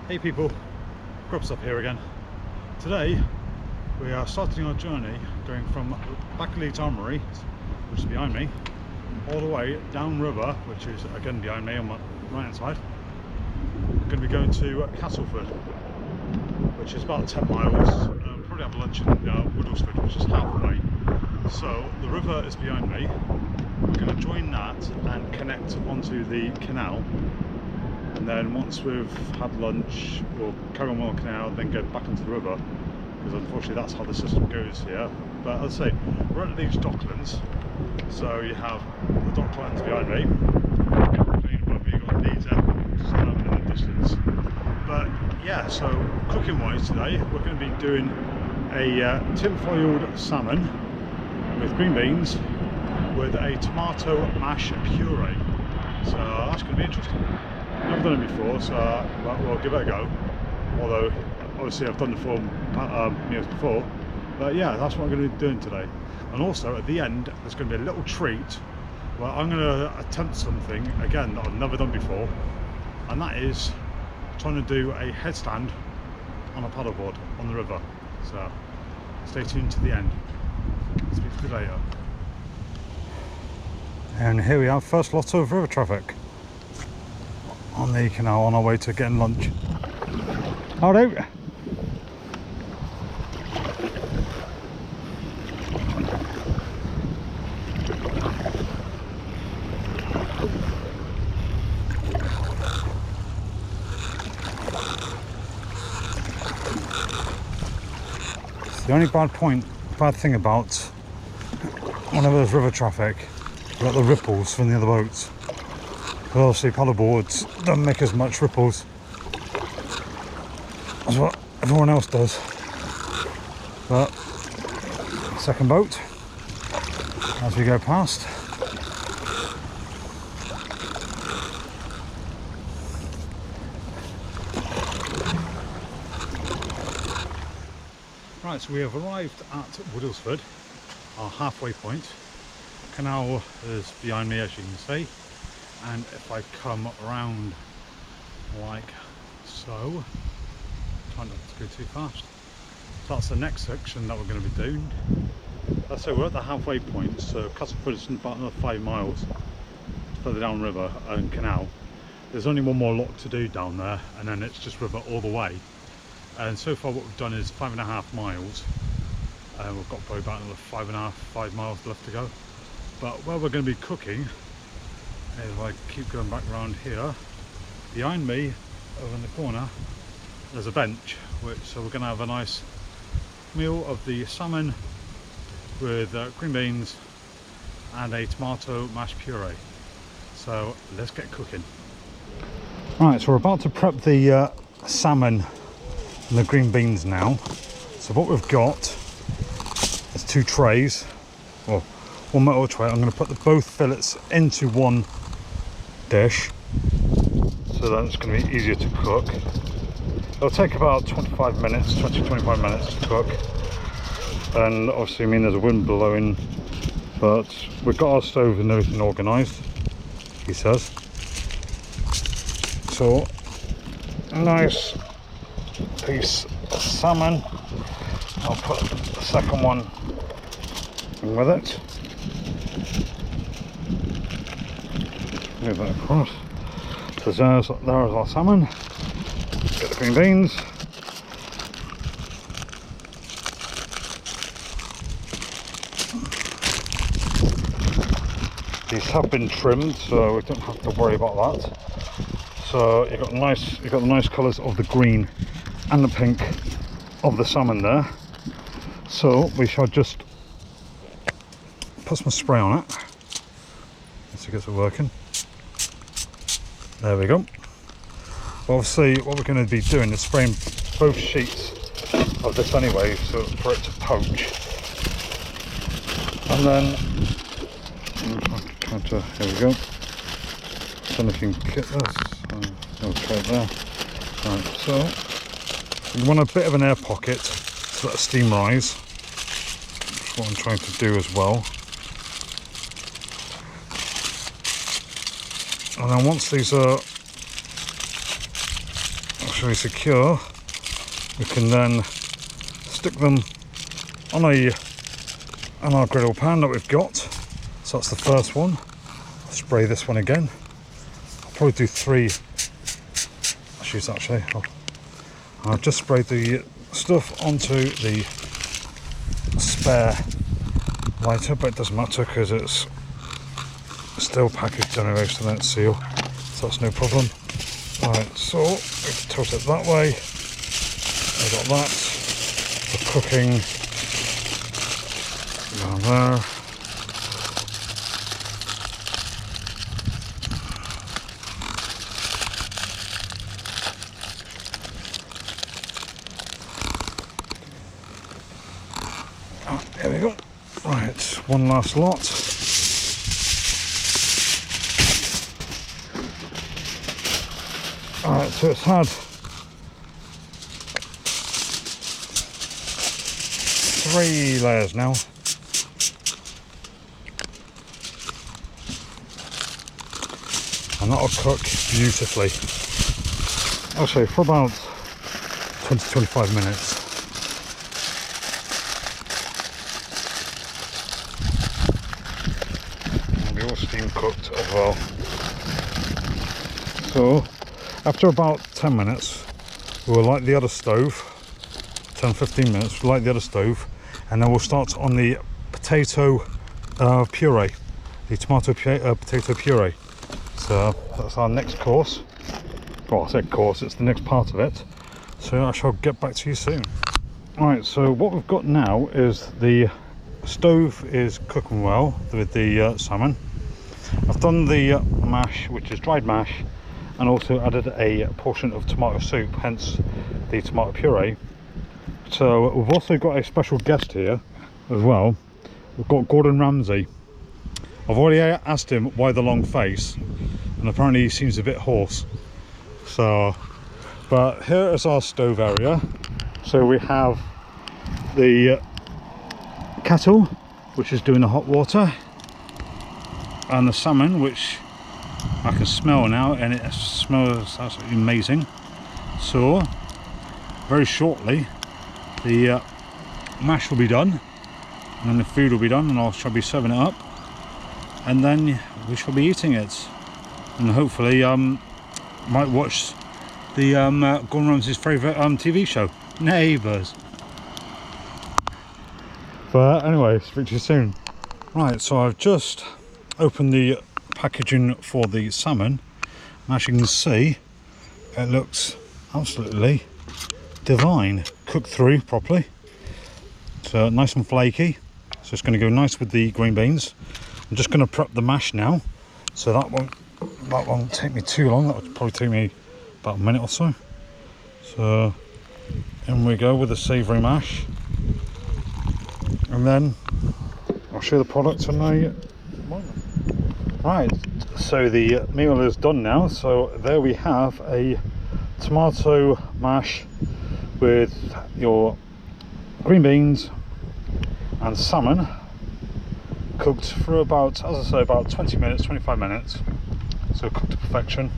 Hey people, GrubS'UP here again. Today we are starting our journey going from Leeds Armoury, which is behind me, all the way down river, which is again behind me on my right hand side. We're going to be going to Castleford, which is about 10 miles. Probably have lunch in Woodlesford, which is halfway. So the river is behind me. We're going to join that and connect onto the canal. And then once we've had lunch, we'll carry on the canal, then go back into the river, because unfortunately that's how the system goes here. But as I say, we're at Leeds Docklands, so you have the Docklands behind me, above me you've got Leeds Airport in the distance. But yeah, so cooking wise today, we're going to be doing a tin-foiled salmon with green beans with a tomato mash puree. So that's going to be interesting. Never done it before, so we'll give it a go. Although obviously I've done the full meals before, but yeah, that's what I'm going to be doing today. And also at the end there's going to be a little treat where I'm going to attempt something again that I've never done before, and that is trying to do a headstand on a paddleboard on the river. So stay tuned to the end. Speak to you later. And here we have first lot of river traffic on the canal on our way to getting lunch. Howdy! The only bad thing about whenever there's river traffic, you've got the ripples from the other boats. But obviously paddleboards don't make as much ripples as what everyone else does. But second boat as we go past. Right, so we have arrived at Woodlesford, our halfway point. Canal is behind me, as you can see. And if I come around like so, try not to go too fast. So that's the next section that we're going to be doing. Let's say we're at the halfway point, so Castleford is about another 5 miles further down river and canal. There's only one more lock to do down there, and then it's just river all the way. And so far what we've done is 5.5 miles, and we've got probably about another 5 miles left to go. But where we're going to be cooking, if I keep going back around here, behind me over in the corner there's a bench, so we're going to have a nice meal of the salmon with green beans and a tomato mash puree. So let's get cooking. Right, so we're about to prep the salmon and the green beans now. So what we've got is 2 trays, well, one metal tray. I'm going to put both fillets into one dish, so that it's going to be easier to cook. It'll take about 20-25 minutes to cook, and obviously I mean there's a wind blowing, but we've got our stove and everything organised, he says. So a nice piece of salmon, I'll put the second one in with it. Move that across. So there's our salmon. Get the green beans. These have been trimmed, so we don't have to worry about that. So you've got the nice colours of the green and the pink of the salmon there. So we shall just put some spray on it. Let's see if it's working. There we go. Obviously what we're going to be doing is spraying both sheets of this anyway, so for it to poach. And then here we go. So if you can get this, okay there. Right, so you want a bit of an air pocket to let the steam rise. That's what I'm trying to do as well. And then once these are structurally secure, we can then stick them on our griddle pan that we've got. So that's the first one. Spray this one again. I'll probably do 3 issues actually. I've just sprayed the stuff onto the spare lighter, but it doesn't matter because it's still packaged anyway, so don't seal, so that's no problem. Right, so we tilt it that way. I've got that for cooking down there. Oh, there we go. Right, one last lot. Alright, so it's had 3 layers now. And that'll cook beautifully. Actually, for about 20-25 minutes. And it'll be all steam cooked as well. So, after about 10 minutes, we'll light the other stove. 10-15 minutes, we'll light the other stove, and then we'll start on the potato puree, the tomato potato puree. So that's our next course. Well, I said course, it's the next part of it. So I shall get back to you soon. Alright, so what we've got now is the stove is cooking well with the salmon. I've done the mash, which is dried mash, and also added a portion of tomato soup, hence the tomato puree. So we've also got a special guest here as well. We've got Gordon Ramsay. I've already asked him why the long face, and apparently he seems a bit hoarse. So, but here is our stove area. So we have the kettle, which is doing the hot water, and the salmon, which I can smell now, and it smells absolutely amazing. So very shortly the mash will be done, and then the food will be done, and I shall be serving it up, and then we shall be eating it, and hopefully might watch the Gordon Ramsay's favourite TV show, Neighbours. But anyway, speak to you soon. Right, so I've just opened the packaging for the salmon, and as you can see, it looks absolutely divine, cooked through properly, so nice and flaky. So it's going to go nice with the green beans. I'm just going to prep the mash now, so that won't take me too long. That would probably take me about a minute or so. So in we go with the savoury mash, and then I'll show the product in a moment. Right, so the meal is done now. So there we have a tomato mash with your green beans and salmon, cooked for about, as I say, about 20 minutes, 25 minutes. So cooked to perfection.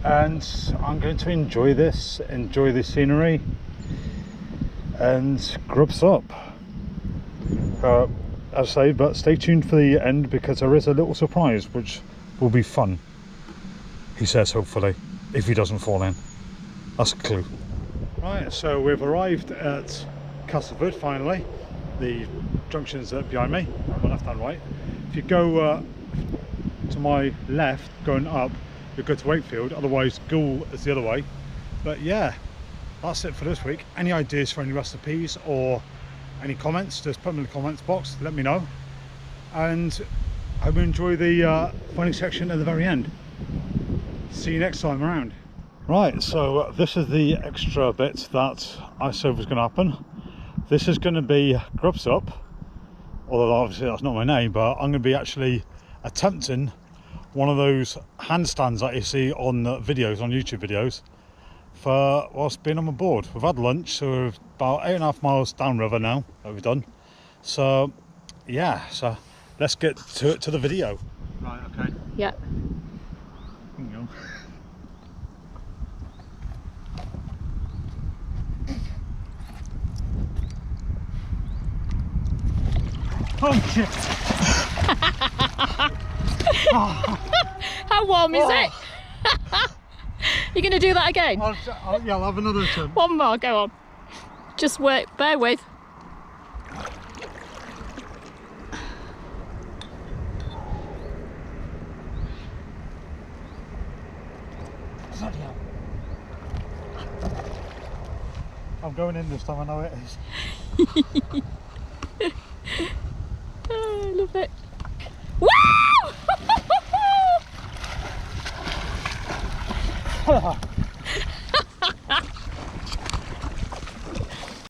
And I'm going to enjoy this, enjoy the scenery, and GrubS'UP. As I say, but stay tuned for the end, because there is a little surprise which will be fun, he says, hopefully, if he doesn't fall in. That's a clue. Right, so we've arrived at Castleford finally. The junction's behind me, on my left and right. If you go to my left, going up, you'll go to Wakefield, otherwise Goole is the other way. But yeah, that's it for this week. Any ideas for any recipes or any comments, just put them in the comments box, let me know. And I hope you enjoy the funny section at the very end. See you next time around. Right, so this is the extra bit that I said was going to happen. This is going to be GrubS'UP, although obviously that's not my name, but I'm going to be actually attempting one of those handstands that you see on videos, on YouTube videos, for whilst being on my board. We've had lunch, so we're about 8.5 miles downriver now that we've done. So yeah, so let's get to the video. Right, okay. Yeah. Oh shit! How warm is it? You're going to do that again? I'll have another turn. One more, go on. Just wait, bear with. Bloody hell. I'm going in this time, I know it is.